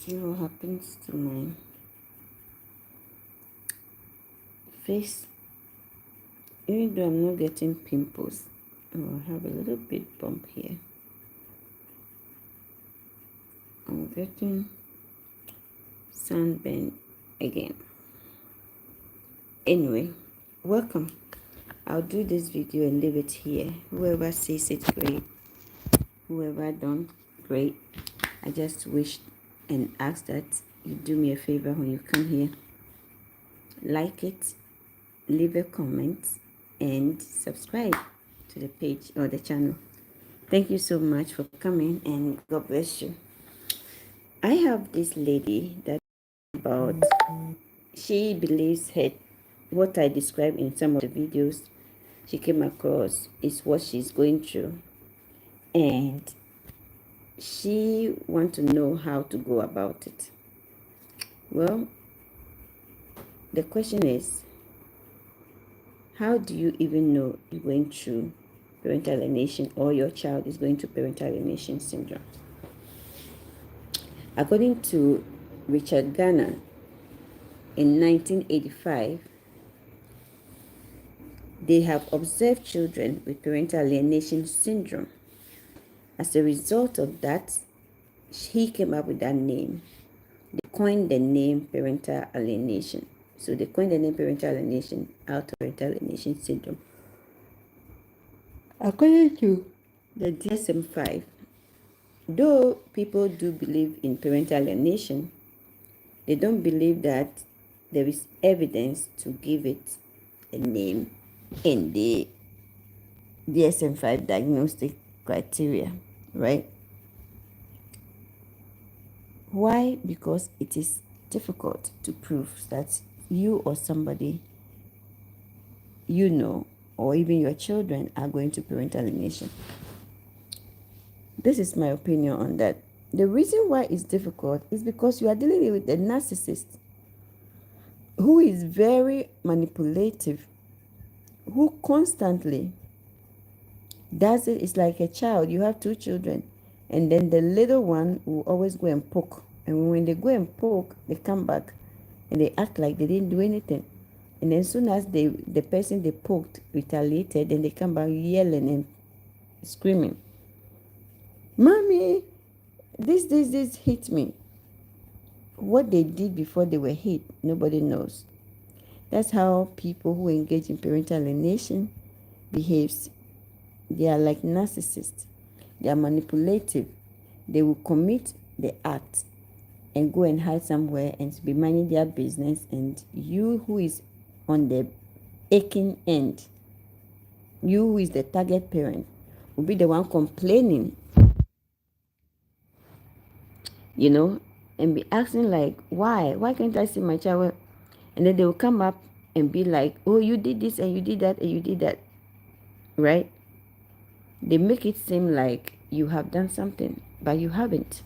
see what happens to my face. Even though I'm not getting pimples, I'll have a little bit bump here. I'm getting sunburn again. Anyway, welcome. I'll do this video and leave it here. Whoever sees it, great. Whoever don't, great. I just wish and ask that you do me a favor when you come here. Like it, leave a comment, and subscribe to the page or the channel. Thank you so much for coming, and God bless you. I have this lady that about she believes her what I described in some of the videos she came across is what she's going through, and she wants to know how to go about it. Well, the question is, how do you even know you're going through parental alienation or your child is going through parental alienation syndrome? According to Richard Garner, in 1985, they have observed children with parental alienation syndrome. As a result of that, he came up with that name. They coined the name parental alienation. So they coined the name parental alienation out of parental alienation syndrome. According to the DSM-5, though people do believe in parental alienation, they don't believe that there is evidence to give it a name in the DSM-5 diagnostic criteria, right? Why? Because it is difficult to prove that you or somebody you know, or even your children, are going to parental alienation. This is my opinion on that. The reason why it's difficult is because you are dealing with a narcissist who is very manipulative, who constantly does it. It's like a child. You have two children, and then the little one will always go and poke. And when they go and poke, they come back and they act like they didn't do anything. And then as soon as the person they poked retaliated, then they come back yelling and screaming, "Mommy, this hit me." What they did before they were hit, nobody knows. That's how people who engage in parental alienation behaves. They are like narcissists. They are manipulative. They will commit the act and go and hide somewhere and be minding their business. And you who is on the aching end, you who is the target parent, will be the one complaining, and be asking like, why can't I see my child? And then they will come up and be like, oh, you did this and you did that and you did that, right? They make it seem like you have done something, but you haven't.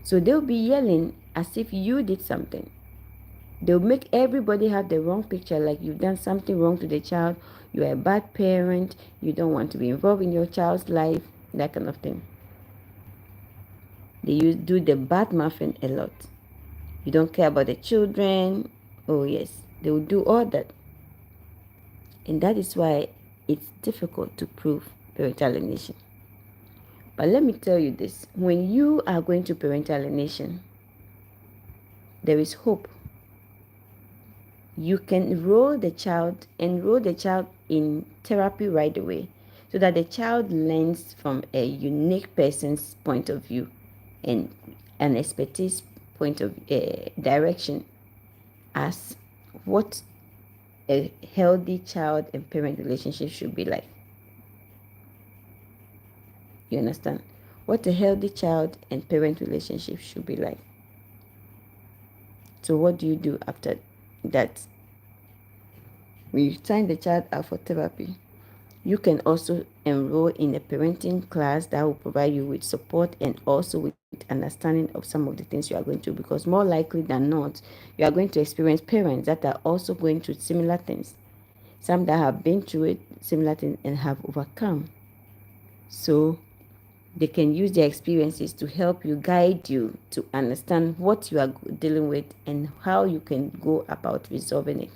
So they'll be yelling as if you did something. They'll make everybody have the wrong picture, like you've done something wrong to the child, you're a bad parent, you don't want to be involved in your child's life, that kind of thing. They do the bad muffin a lot. You don't care about the children. Oh yes, they will do all that. And that is why it's difficult to prove parental alienation. But let me tell you this, when you are going to parental alienation, there is hope. You can enroll the child in therapy right away, so that the child learns from a unique person's point of view and an expertise point of direction as what a healthy child and parent relationship should be like. You understand? What a healthy child and parent relationship should be like. So what do you do after that? When you sign the child up for therapy, you can also enroll in a parenting class that will provide you with support and also with understanding of some of the things you are going through, because more likely than not, you are going to experience parents that are also going through similar things. Some that have been through it, similar things, and have overcome. So They can use their experiences to help you, guide you to understand what you are dealing with and how you can go about resolving it.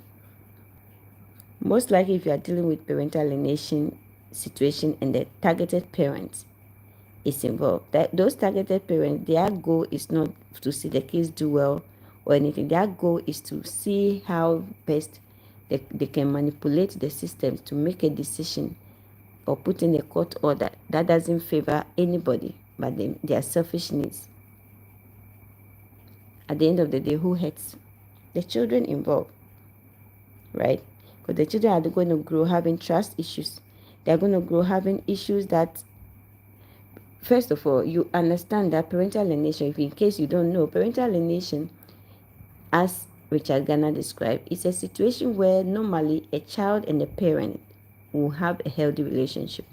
Most likely, if you are dealing with parental alienation situation and the targeted parent is involved, that those targeted parents, their goal is not to see the kids do well or anything. Their goal is to see how best they can manipulate the system to make a decision or put in a court order that doesn't favor anybody but their selfish needs. At the end of the day, who hurts? The children involved, right? Because the children are going to grow having trust issues. They're going to grow having issues that, first of all, you understand that parental alienation, if in case you don't know, parental alienation, as Richard Garner described, is a situation where normally a child and a parent will have a healthy relationship.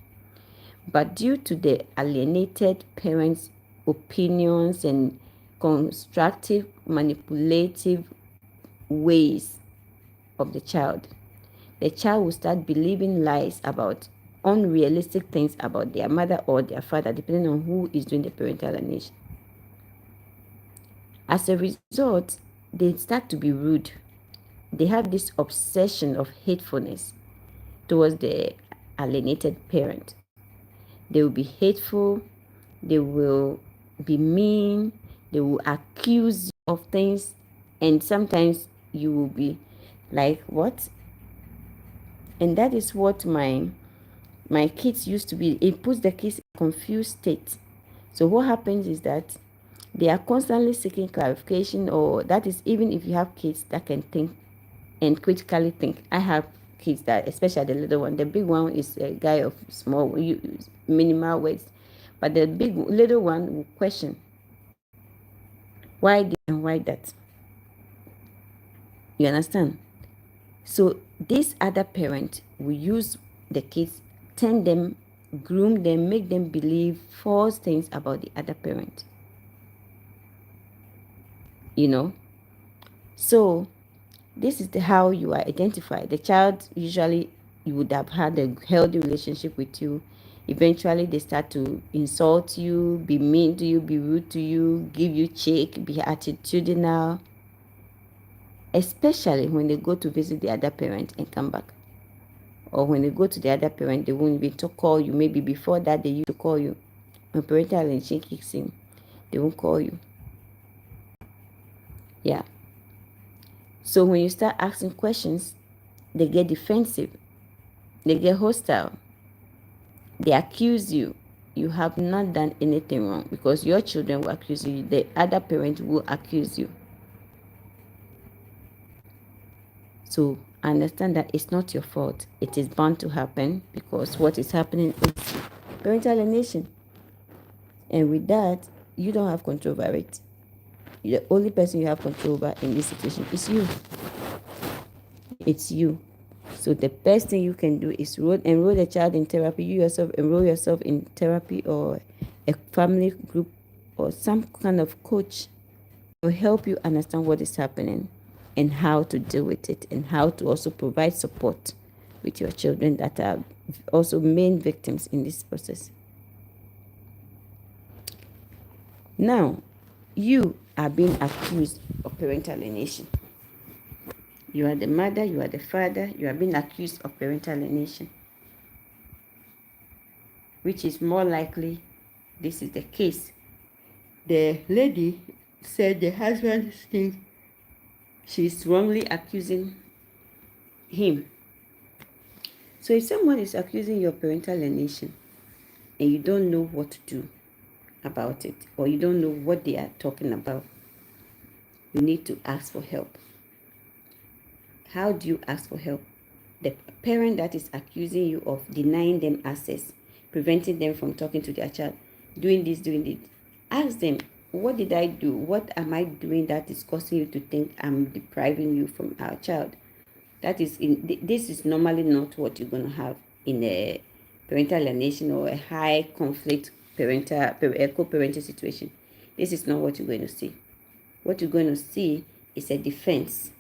But due to the alienated parents' opinions and constructive, manipulative ways of the child will start believing lies about unrealistic things about their mother or their father, depending on who is doing the parental alienation. As a result, they start to be rude. They have this obsession of hatefulness towards the alienated parent. They will be hateful, they will be mean, they will accuse you of things, and sometimes you will be like, what? And that is what my kids used to be. It puts the kids in a confused state. So what happens is that they are constantly seeking clarification, or that is even if you have kids that can think and critically think. I have kids that, especially the little one, the big one is a guy of small, minimal words, but the little one will question why this and why that. You understand? So this other parent will use the kids, turn them, groom them, make them believe false things about the other parent. You know? So this is how you are identified. The child, usually you would have had a healthy relationship with you. Eventually they start to insult you, be mean to you, be rude to you, give you check, be attitudinal, especially when they go to visit the other parent and come back. Or when they go to the other parent, they won't even call you. Maybe before that, they used to call you. When parental alienation kicks in, they won't call you. Yeah. So when you start asking questions, they get defensive. They get hostile. They accuse you. You have not done anything wrong because your children will accuse you. The other parent will accuse you. So understand that it's not your fault. It is bound to happen because what is happening is parental alienation. And with that, you don't have control over it. The only person you have control over in this situation is you. It's you. So the best thing you can do is enroll the child in therapy. You yourself enroll yourself in therapy or a family group or some kind of coach will help you understand what is happening and how to deal with it and how to also provide support with your children that are also main victims in this process. Now, you are being accused of parental alienation. You are the mother, you are the father, you are being accused of parental alienation, which is more likely this is the case. The lady said the husband thinks she's wrongly accusing him. So if someone is accusing you of parental alienation and you don't know what to do about it, or you don't know what they are talking about, you need to ask for help. How do you ask for help? The parent that is accusing you of denying them access, preventing them from talking to their child, doing this, ask them, what did I do? What am I doing that is causing you to think I'm depriving you from our child? This is normally not what you're going to have in a parental alienation or a high conflict co-parenting situation. This is not what you're going to see. What you're going to see is a defense,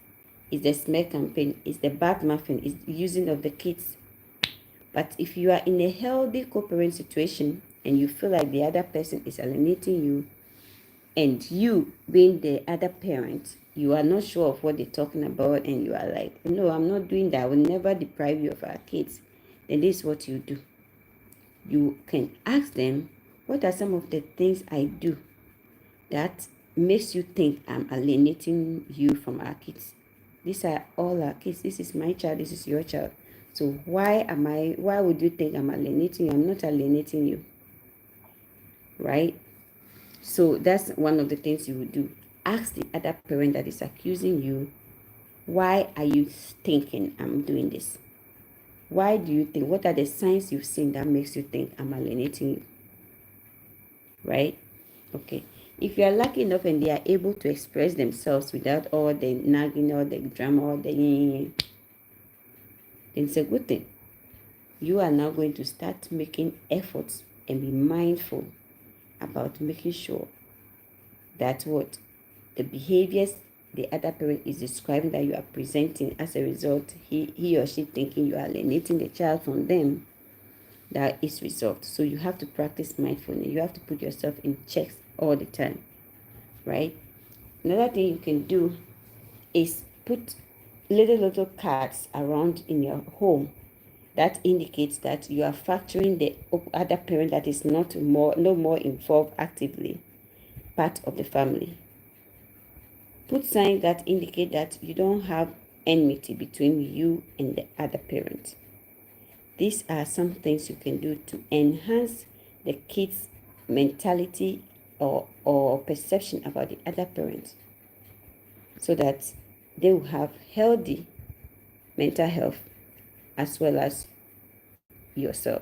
is the smear campaign, is the bad muffin, is the using of the kids. But if you are in a healthy co-parent situation and you feel like the other person is alienating you, and you being the other parent, you are not sure of what they're talking about, and you are like, no, I'm not doing that, I will never deprive you of our kids, then this is what you do. You can ask them, what are some of the things I do that makes you think I'm alienating you from our kids? These are all our kids. This is my child, this is your child. So why would you think I'm alienating you? I'm not alienating you, right? So that's one of the things you would do. Ask the other parent that is accusing you, why are you thinking I'm doing this? Why do you think? What are the signs you've seen that makes you think I'm alienating you? Right? Okay. If you are lucky enough and they are able to express themselves without all the nagging, all the drama, all the then it's a good thing. You are now going to start making efforts and be mindful about making sure that what the behaviors the other parent is describing that you are presenting, as a result, he or she thinking you are alienating the child from them, that is resolved. So you have to practice mindfulness. You have to put yourself in checks all the time, right? Another thing you can do is put little cards around in your home that indicates that you are factoring the other parent that is no more involved actively part of the family. Put signs that indicate that you don't have enmity between you and the other parent. These are some things you can do to enhance the kids' mentality or perception about the other parent, so that they will have healthy mental health as well as yourself.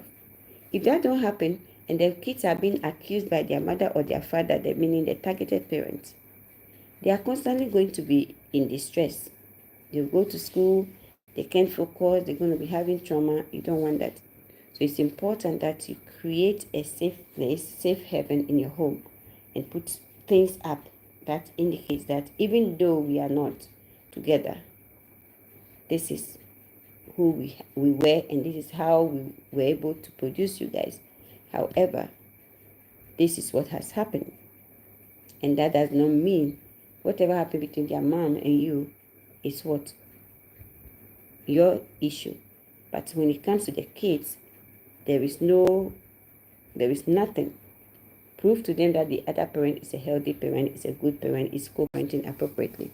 If that don't happen and the kids are being accused by their mother or their father, meaning the targeted parents, they are constantly going to be in distress. They'll go to school, they can't focus, they're going to be having trauma. You don't want that. So it's important that you create a safe place, safe haven in your home, and put things up that indicates that even though we are not together, this is who we were, and this is how we were able to produce you guys. However, this is what has happened. And that does not mean whatever happened between their mom and you is what your issue. But when it comes to the kids, there is nothing. Prove to them that the other parent is a healthy parent, is a good parent, is co-parenting appropriately.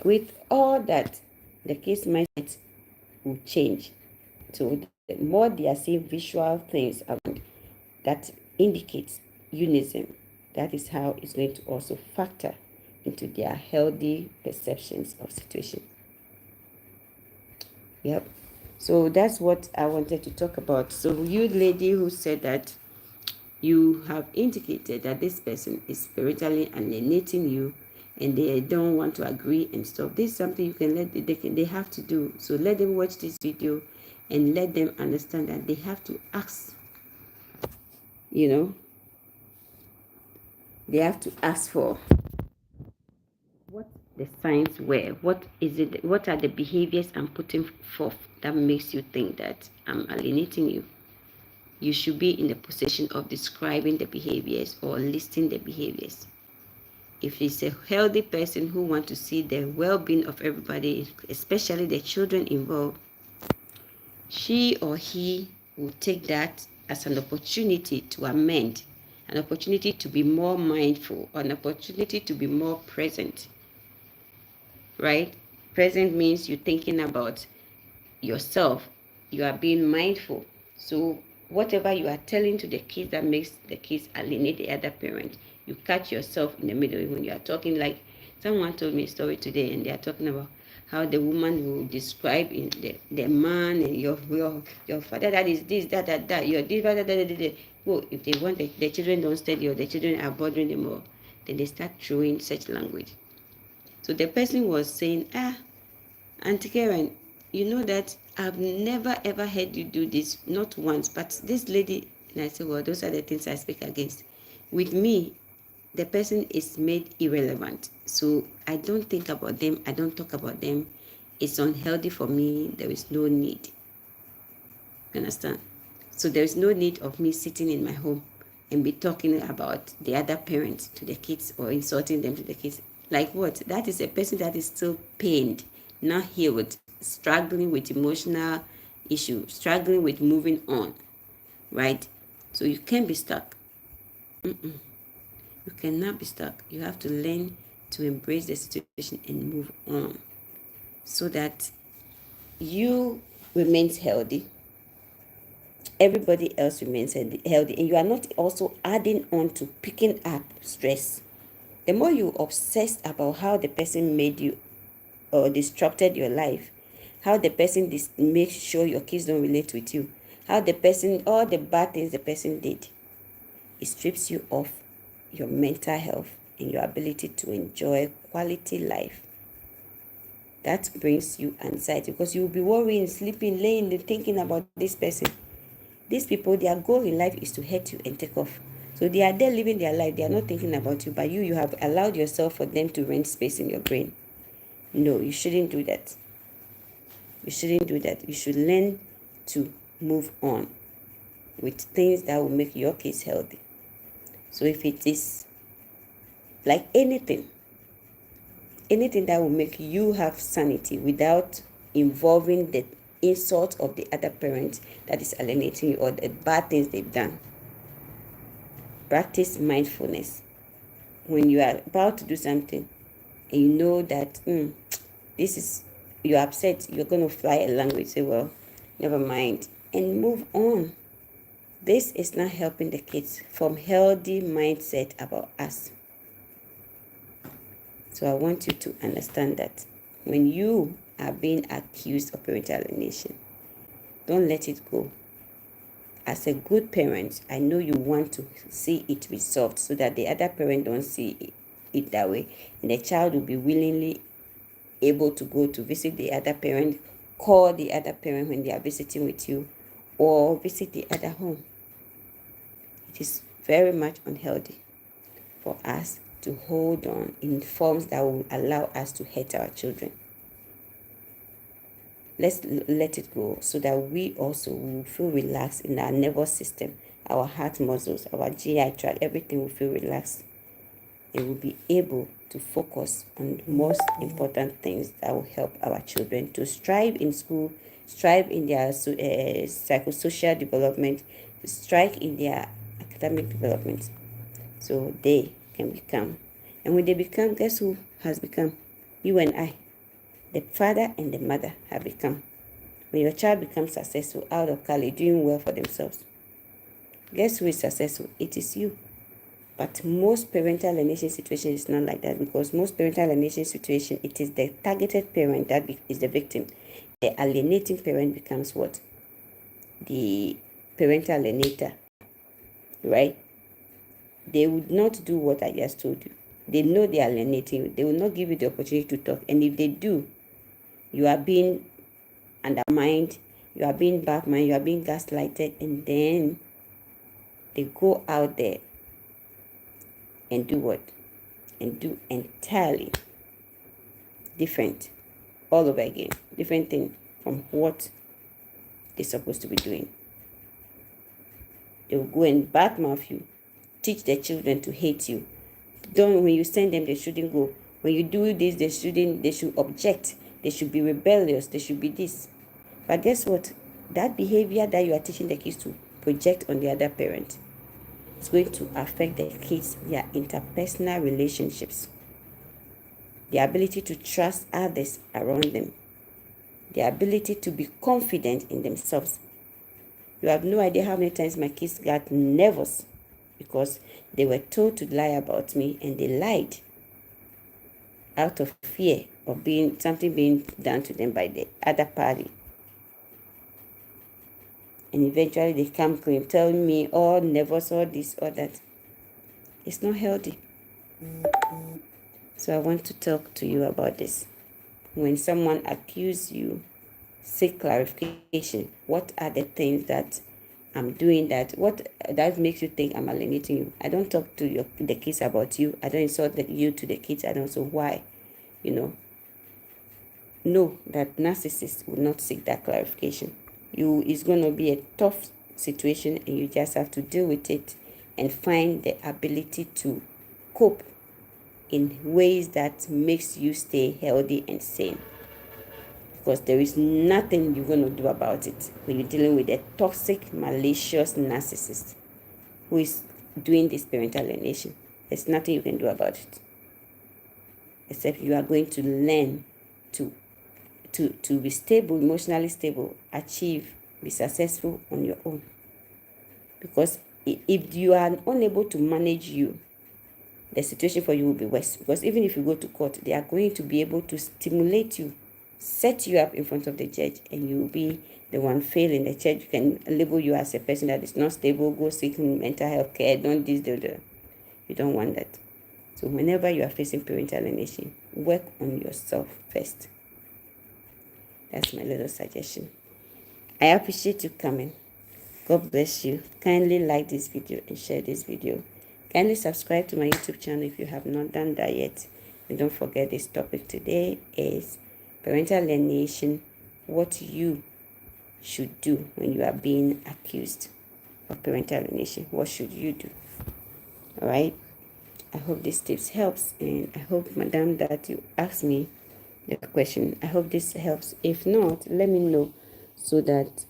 With all that, the kids' mindset will change. So the more they are seeing visual things around that indicates unison, that is how it's going to also factor into their healthy perceptions of situation. Yep. So that's what I wanted to talk about. So you lady who said that you have indicated that this person is spiritually alienating you and they don't want to agree and stuff. This is something you can they have to do. So let them watch this video and let them understand that they have to ask, they have to ask for what the signs were. What is it? What are the behaviors I'm putting forth that makes you think that I'm alienating you? You should be in the position of describing the behaviors or listing the behaviors. If it's a healthy person who wants to see the well-being of everybody, especially the children involved, she or he will take that as an opportunity to amend, an opportunity to be more mindful, an opportunity to be more present, right? Present means you're thinking about yourself. You are being mindful. So whatever you are telling to the kids that makes the kids alienate the other parent, you catch yourself in the middle when you are talking. Like someone told me a story today, and they are talking about how the woman will describe in the man and your father, that is this, that, your this, that. Well, if they want the children don't study or the children are bothering them more, then they start throwing such language. So the person was saying, Auntie Karen, you know that I've never ever heard you do this, not once, but this lady, and I said, well, those are the things I speak against. With me, the person is made irrelevant. So I don't think about them, I don't talk about them. It's unhealthy for me, there is no need. You understand? So there's no need of me sitting in my home and be talking about the other parents to the kids or insulting them to the kids. Like what? That is a person that is still pained, not healed, struggling with emotional issue, struggling with moving on, right? So you can't be stuck. You cannot be stuck. You have to learn to embrace the situation and move on so that you remains healthy, everybody else remains healthy, and you are not also adding on to picking up stress. The more you obsess about how the person made you or disrupted your life, how the person makes sure your kids don't relate with you, how the person, all the bad things the person did, it strips you of your mental health and your ability to enjoy quality life. That brings you anxiety because you will be worrying, sleeping, laying, thinking about this person. These people, their goal in life is to hurt you and take off. So they are there living their life. They are not thinking about you, but you have allowed yourself for them to rent space in your brain. No, you shouldn't do that. You shouldn't do that. You should learn to move on with things that will make your kids healthy. So if it is like anything that will make you have sanity without involving the insult of the other parent that is alienating you or the bad things they've done. Practice mindfulness. When you are about to do something and you know that this is, you're upset, you're going to fly a language, say, well, never mind, and move on. This is not helping the kids form healthy mindset about us. So I want you to understand that when you are being accused of parental alienation, don't let it go. As a good parent, I know you want to see it resolved so that the other parent don't see it that way, and the child will be willingly able to go to visit the other parent, call the other parent when they are visiting with you, or visit the other home. It is very much unhealthy for us to hold on in forms that will allow us to hurt our children. Let's let it go so that we also will feel relaxed in our nervous system, our heart muscles, our GI tract, everything will feel relaxed. And we'll be able to focus on the most important things that will help our children to strive in school, strive in their psychosocial development, strive in their academic development, so they can become. And when they become, guess who has become? You and I. The father and the mother have become. When your child becomes successful out of college, doing well for themselves, guess who is successful? It is you. But most parental alienation situation is not like that, because most parental alienation situation, it is the targeted parent that is the victim. The alienating parent becomes what? The parental alienator, right? They would not do what I just told you. They know they are alienating you. They will not give you the opportunity to talk. And if they do, you are being undermined, you are being backmined, you are being gaslighted, and then they go out there and do what? And do entirely different, all over again, different thing from what they're supposed to be doing. They will go and badmouth you, teach their children to hate you. When you send them, they shouldn't go. When you do this, they should object. They should be rebellious. They should be this. But guess what? That behavior that you are teaching the kids to project on the other parent is going to affect the kids, their interpersonal relationships, the ability to trust others around them, the ability to be confident in themselves. You have no idea how many times my kids got nervous because they were told to lie about me, and they lied out of fear of something being done to them by the other party. And eventually they come clean, telling me all nervous, all this, all that. It's not healthy. So I want to talk to you about this. When someone accuses you, seek clarification. What are the things that I'm doing that makes you think I'm alienating you? I don't talk to the kids about you. I don't insult you to the kids. I don't say why. Know that narcissists will not seek that clarification. It's going to be a tough situation and you just have to deal with it and find the ability to cope in ways that makes you stay healthy and sane. Because there is nothing you're going to do about it when you're dealing with a toxic, malicious narcissist who is doing this parental alienation. There's nothing you can do about it, except you are going to learn to be stable, emotionally stable, achieve, be successful on your own. Because if you are unable to manage you, the situation for you will be worse. Because even if you go to court, they are going to be able to stimulate you, set you up in front of the judge, and you will be the one failing. The judge can label you as a person that is not stable, go seek mental health care, don't this, do that. You don't want that. So whenever you are facing parental alienation, work on yourself first. That's my little suggestion. I appreciate you coming. God bless you. Kindly like this video and share this video. Kindly subscribe to my YouTube channel if you have not done that yet. And don't forget, this topic today is parental alienation, what you should do when you are being accused of parental alienation. What should you do? All right. I hope this tips helps, and I hope, madam, that you asked me the question. I hope this helps. If not, let me know so that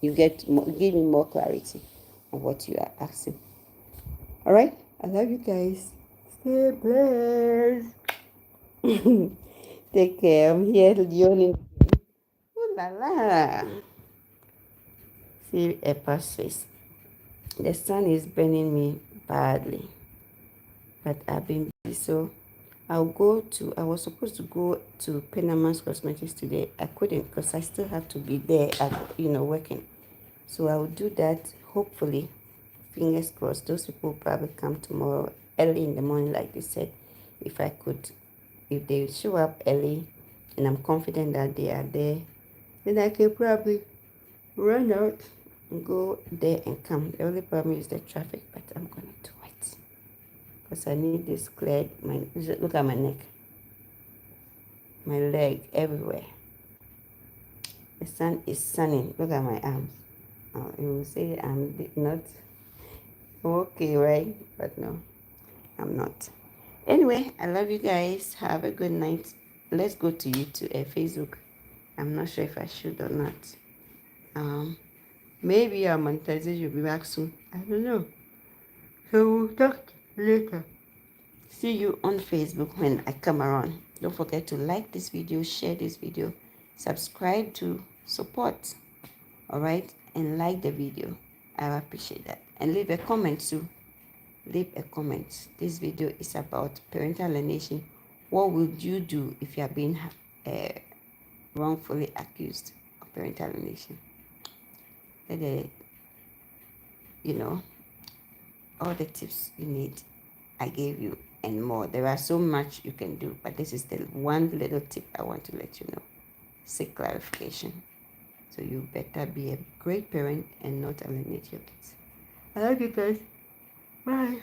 you give me more clarity on what you are asking. All right. I love you guys. Stay blessed. Take care. I'm here yawning. Ooh la la. See Eppa's face. The sun is burning me badly, but I've been busy, so I was supposed to go to Penama's Cosmetics today. I couldn't because I still have to be there, working. So I will do that, hopefully. Fingers crossed. Those people will probably come tomorrow early in the morning, like they said. If they show up early and I'm confident that they are there, then I can probably run out and go there and come. The only problem is the traffic, but I'm going to do it. Because I need this cleared. Look at my neck. My leg, everywhere. The sun is sunning. Look at my arms. You will say I'm not okay, right? But no, I'm not. Anyway, I love you guys. Have a good night. Let's go to YouTube, Facebook. I'm not sure if I should or not. Maybe our monetization will be back soon. I don't know. So we'll talk later. See you on Facebook when I come around. Don't forget to like this video, share this video, subscribe to support. All right, and like the video. I appreciate that. And leave a comment too. Leave a comment. This video is about parental alienation. What would you do if you are being wrongfully accused of parental alienation? All the tips you need, I gave you and more. There are so much you can do, but this is the one little tip I want to let you know. Seek clarification. So you better be a great parent and not alienate your kids. I love you guys. Bye.